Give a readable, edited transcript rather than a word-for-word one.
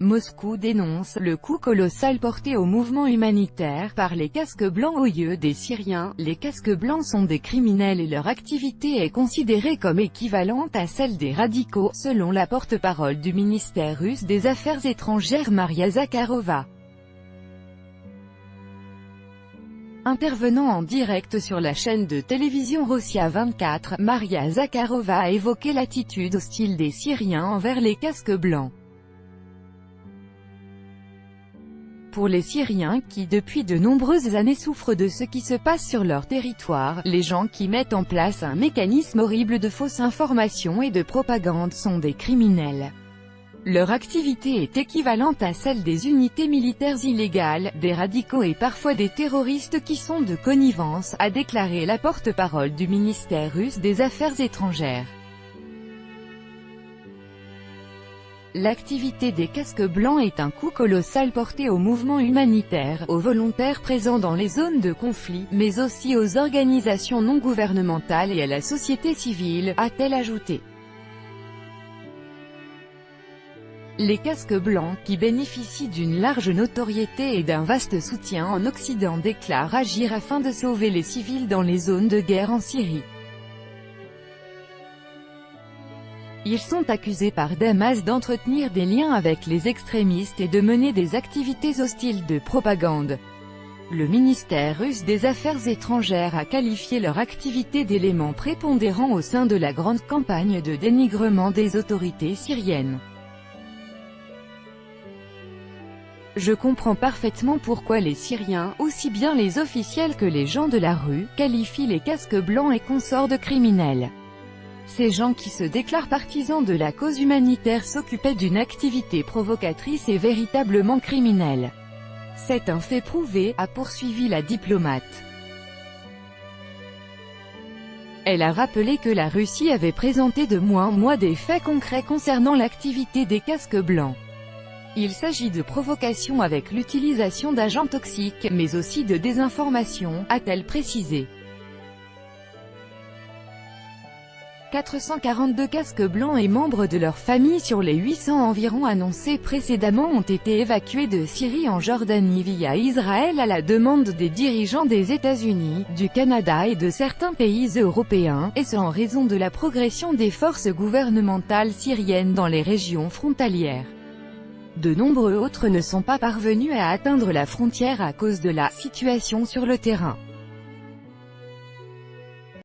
Moscou dénonce le coup colossal porté au mouvement humanitaire par les casques blancs aux yeux des Syriens. Les casques blancs sont des criminels et leur activité est considérée comme équivalente à celle des radicaux, selon la porte-parole du ministère russe des Affaires étrangères Maria Zakharova. Intervenant en direct sur la chaîne de télévision Rossiya 24, Maria Zakharova a évoqué l'attitude hostile des Syriens envers les casques blancs. Pour les Syriens qui depuis de nombreuses années souffrent de ce qui se passe sur leur territoire, les gens qui mettent en place un mécanisme horrible de fausses informations et de propagande sont des criminels. Leur activité est équivalente à celle des unités militaires illégales, des radicaux et parfois des terroristes qui sont de connivence, a déclaré la porte-parole du ministère russe des Affaires étrangères. L'activité des casques blancs est un coup colossal porté au mouvement humanitaire, aux volontaires présents dans les zones de conflit, mais aussi aux organisations non gouvernementales et à la société civile, a-t-elle ajouté. Les casques blancs, qui bénéficient d'une large notoriété et d'un vaste soutien en Occident, déclarent agir afin de sauver les civils dans les zones de guerre en Syrie. Ils sont accusés par Damas d'entretenir des liens avec les extrémistes et de mener des activités hostiles de propagande. Le ministère russe des Affaires étrangères a qualifié leur activité d'élément prépondérant au sein de la grande campagne de dénigrement des autorités syriennes. Je comprends parfaitement pourquoi les Syriens, aussi bien les officiels que les gens de la rue, qualifient les casques blancs et consorts de criminels. Ces gens qui se déclarent partisans de la cause humanitaire s'occupaient d'une activité provocatrice et véritablement criminelle. C'est un fait prouvé, a poursuivi la diplomate. Elle a rappelé que la Russie avait présenté de mois des faits concrets concernant l'activité des casques blancs. Il s'agit de provocation avec l'utilisation d'agents toxiques, mais aussi de désinformation, a-t-elle précisé. 442 casques blancs et membres de leur famille sur les 800 environ annoncés précédemment ont été évacués de Syrie en Jordanie via Israël à la demande des dirigeants des États-Unis, du Canada et de certains pays européens, et ce en raison de la progression des forces gouvernementales syriennes dans les régions frontalières. De nombreux autres ne sont pas parvenus à atteindre la frontière à cause de la situation sur le terrain.